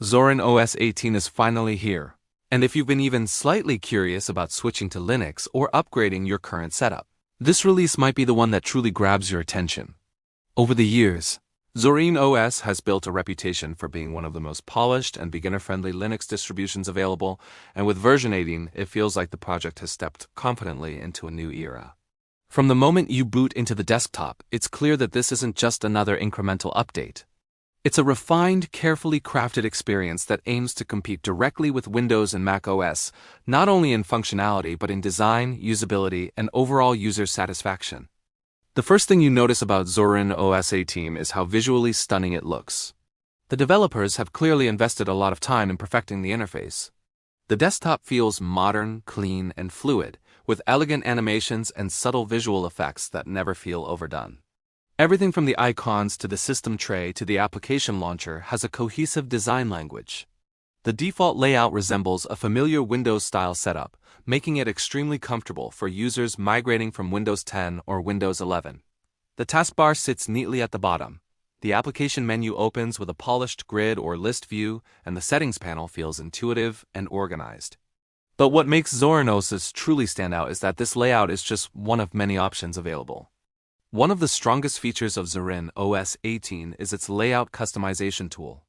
Zorin OS 18 is finally here. And if you've been even slightly curious about switching to Linux or upgrading your current setup, this release might be the one that truly grabs your attention. Over the years, Zorin OS has built a reputation for being one of the most polished and beginner-friendly Linux distributions available, and with version 18, it feels like the project has stepped confidently into a new era. From the moment you boot into the desktop, it's clear that this isn't just another incremental update. It's a refined, carefully crafted experience that aims to compete directly with Windows and macOS, not only in functionality but in design, usability, and overall user satisfaction. The first thing you notice about Zorin OS 18 is how visually stunning it looks. The developers have clearly invested a lot of time in perfecting the interface. The desktop feels modern, clean, and fluid, with elegant animations and subtle visual effects that never feel overdone. Everything from the icons to the system tray to the application launcher has a cohesive design language. The default layout resembles a familiar Windows-style setup, making it extremely comfortable for users migrating from Windows 10 or Windows 11. The taskbar sits neatly at the bottom. The application menu opens with a polished grid or list view, and the settings panel feels intuitive and organized. But what makes Zorin OS truly stand out is that this layout is just one of many options available. One of the strongest features of Zorin OS 18 is its layout customization tool.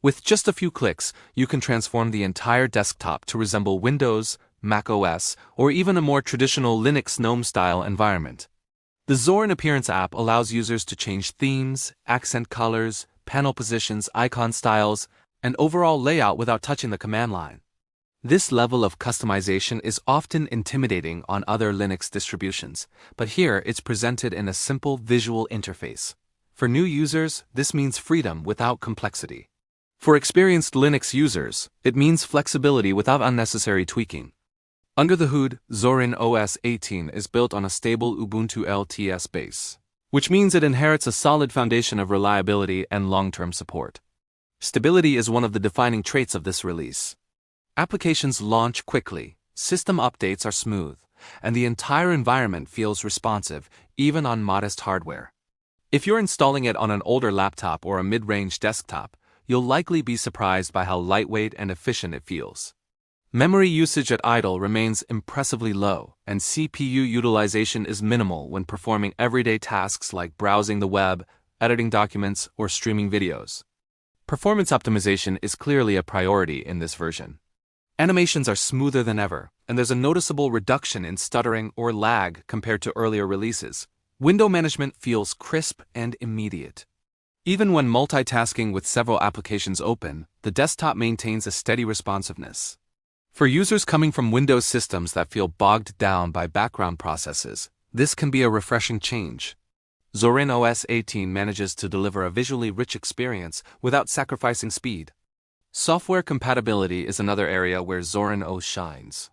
With just a few clicks, you can transform the entire desktop to resemble Windows, macOS, or even a more traditional Linux GNOME-style environment. The Zorin Appearance app allows users to change themes, accent colors, panel positions, icon styles, and overall layout without touching the command line. This level of customization is often intimidating on other Linux distributions, but here it's presented in a simple visual interface. For new users, this means freedom without complexity. For experienced Linux users, it means flexibility without unnecessary tweaking. Under the hood, Zorin OS 18 is built on a stable Ubuntu LTS base, which means it inherits a solid foundation of reliability and long-term support. Stability is one of the defining traits of this release. Applications launch quickly, system updates are smooth, and the entire environment feels responsive, even on modest hardware. If you're installing it on an older laptop or a mid-range desktop, you'll likely be surprised by how lightweight and efficient it feels. Memory usage at idle remains impressively low, and CPU utilization is minimal when performing everyday tasks like browsing the web, editing documents, or streaming videos. Performance optimization is clearly a priority in this version. Animations are smoother than ever, and there's a noticeable reduction in stuttering or lag compared to earlier releases. Window management feels crisp and immediate. Even when multitasking with several applications open, the desktop maintains a steady responsiveness. For users coming from Windows systems that feel bogged down by background processes, this can be a refreshing change. Zorin OS 18 manages to deliver a visually rich experience without sacrificing speed. Software compatibility is another area where Zorin OS shines.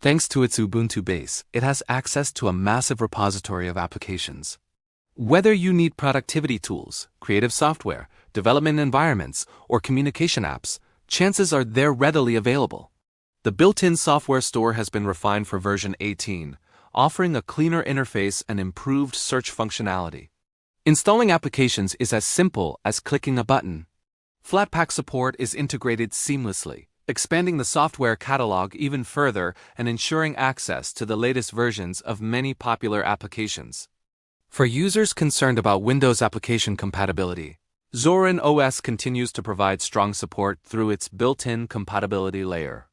Thanks to its Ubuntu base, it has access to a massive repository of applications. Whether you need productivity tools, creative software, development environments, or communication apps, chances are they're readily available. The built-in software store has been refined for version 18, offering a cleaner interface and improved search functionality. Installing applications is as simple as clicking a button. Flatpak support is integrated seamlessly, expanding the software catalog even further and ensuring access to the latest versions of many popular applications. For users concerned about Windows application compatibility, Zorin OS continues to provide strong support through its built-in compatibility layer.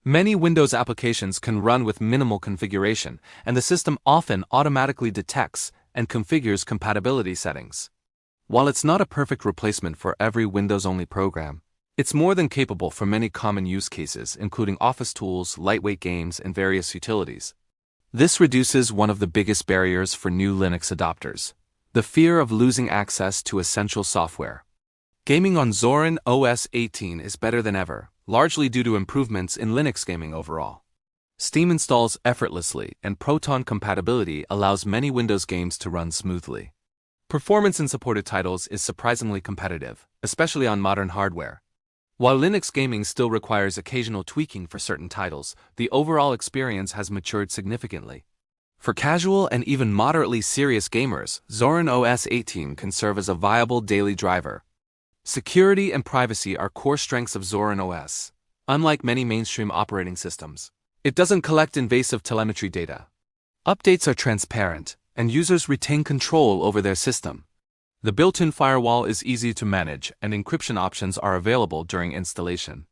Many Windows applications can run with minimal configuration, and the system often automatically detects and configures compatibility settings. While it's not a perfect replacement for every Windows-only program, it's more than capable for many common use cases, including office tools, lightweight games, and various utilities. This reduces one of the biggest barriers for new Linux adopters: the fear of losing access to essential software. Gaming on Zorin OS 18 is better than ever, largely due to improvements in Linux gaming overall. Steam installs effortlessly, and Proton compatibility allows many Windows games to run smoothly. Performance in supported titles is surprisingly competitive, especially on modern hardware. While Linux gaming still requires occasional tweaking for certain titles, the overall experience has matured significantly. For casual and even moderately serious gamers, Zorin OS 18 can serve as a viable daily driver. Security and privacy are core strengths of Zorin OS. Unlike many mainstream operating systems, it doesn't collect invasive telemetry data. Updates are transparent, and users retain control over their system. The built-in firewall is easy to manage, and encryption options are available during installation.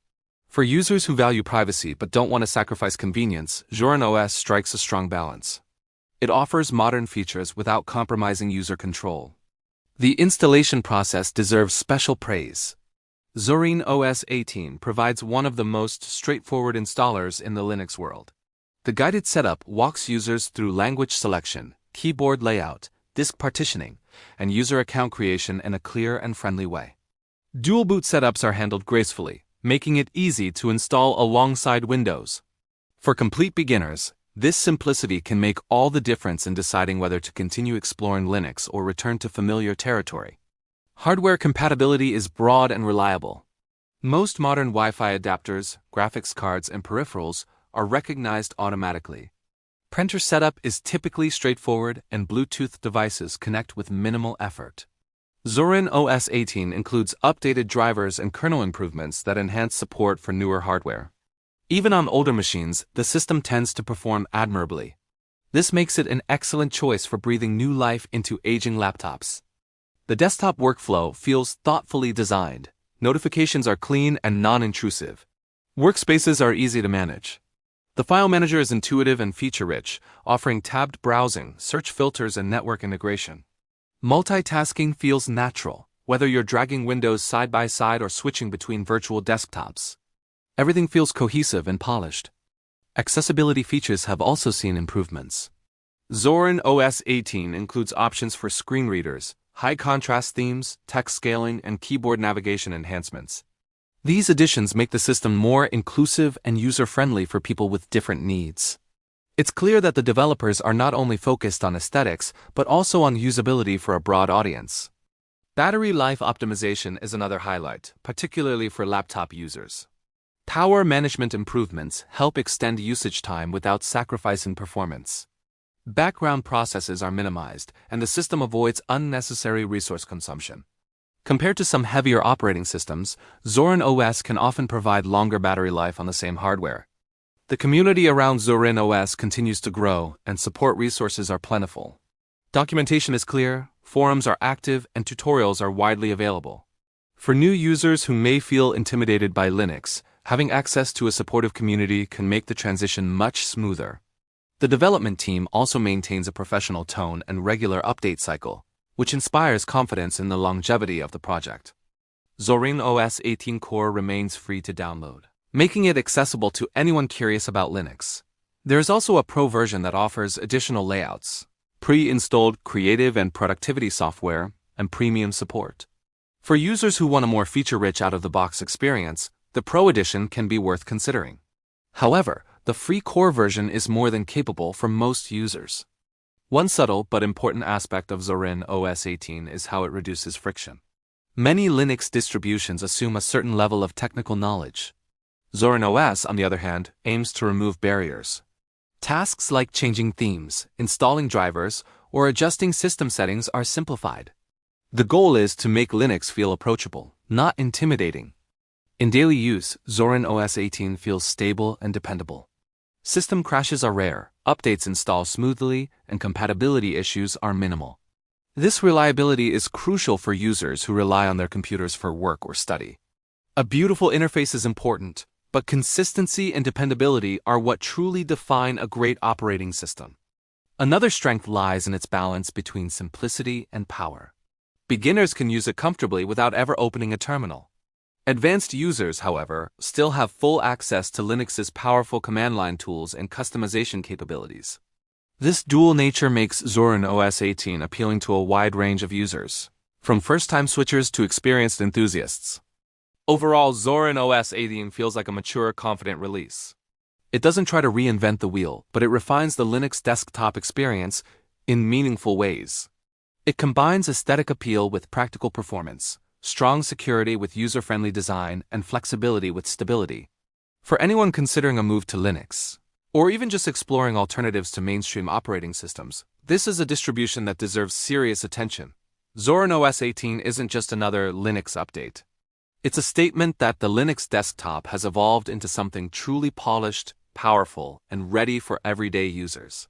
For users who value privacy but don't want to sacrifice convenience, Zorin OS strikes a strong balance. It offers modern features without compromising user control. The installation process deserves special praise. Zorin OS 18 provides one of the most straightforward installers in the Linux world. The guided setup walks users through language selection, keyboard layout, disk partitioning, and user account creation in a clear and friendly way. Dual boot setups are handled gracefully, making it easy to install alongside Windows. For complete beginners, this simplicity can make all the difference in deciding whether to continue exploring Linux or return to familiar territory. Hardware compatibility is broad and reliable. Most modern Wi-Fi adapters, graphics cards, and peripherals are recognized automatically. Printer setup is typically straightforward, and Bluetooth devices connect with minimal effort. Zorin OS 18 includes updated drivers and kernel improvements that enhance support for newer hardware. Even on older machines, the system tends to perform admirably. This makes it an excellent choice for breathing new life into aging laptops. The desktop workflow feels thoughtfully designed. Notifications are clean and non-intrusive. Workspaces are easy to manage. The file manager is intuitive and feature-rich, offering tabbed browsing, search filters, and network integration. Multitasking feels natural, whether you're dragging windows side by side or switching between virtual desktops. Everything feels cohesive and polished. Accessibility features have also seen improvements. Zorin OS 18 includes options for screen readers, high-contrast themes, text scaling, and keyboard navigation enhancements. These additions make the system more inclusive and user-friendly for people with different needs. It's clear that the developers are not only focused on aesthetics, but also on usability for a broad audience. Battery life optimization is another highlight, particularly for laptop users. Power management improvements help extend usage time without sacrificing performance. Background processes are minimized, and the system avoids unnecessary resource consumption. Compared to some heavier operating systems, Zorin OS can often provide longer battery life on the same hardware. The community around Zorin OS continues to grow, and support resources are plentiful. Documentation is clear, forums are active, and tutorials are widely available. For new users who may feel intimidated by Linux, having access to a supportive community can make the transition much smoother. The development team also maintains a professional tone and regular update cycle, which inspires confidence in the longevity of the project. Zorin OS 18 Core remains free to download, making it accessible to anyone curious about Linux. There is also a pro version that offers additional layouts, pre-installed creative and productivity software, and premium support. For users who want a more feature-rich out-of-the-box experience, the Pro Edition can be worth considering. However, the free core version is more than capable for most users. One subtle but important aspect of Zorin OS 18 is how it reduces friction. Many Linux distributions assume a certain level of technical knowledge. Zorin OS, on the other hand, aims to remove barriers. Tasks like changing themes, installing drivers, or adjusting system settings are simplified. The goal is to make Linux feel approachable, not intimidating. In daily use, Zorin OS 18 feels stable and dependable. System crashes are rare, updates install smoothly, and compatibility issues are minimal. This reliability is crucial for users who rely on their computers for work or study. A beautiful interface is important, but consistency and dependability are what truly define a great operating system. Another strength lies in its balance between simplicity and power. Beginners can use it comfortably without ever opening a terminal. Advanced users, however, still have full access to Linux's powerful command line tools and customization capabilities. This dual nature makes Zorin OS 18 appealing to a wide range of users, from first-time switchers to experienced enthusiasts. Overall, Zorin OS 18 feels like a mature, confident release. It doesn't try to reinvent the wheel, but it refines the Linux desktop experience in meaningful ways. It combines aesthetic appeal with practical performance, strong security with user-friendly design, and flexibility with stability. For anyone considering a move to Linux, or even just exploring alternatives to mainstream operating systems, this is a distribution that deserves serious attention. Zorin OS 18 isn't just another Linux update. It's a statement that the Linux desktop has evolved into something truly polished, powerful, and ready for everyday users.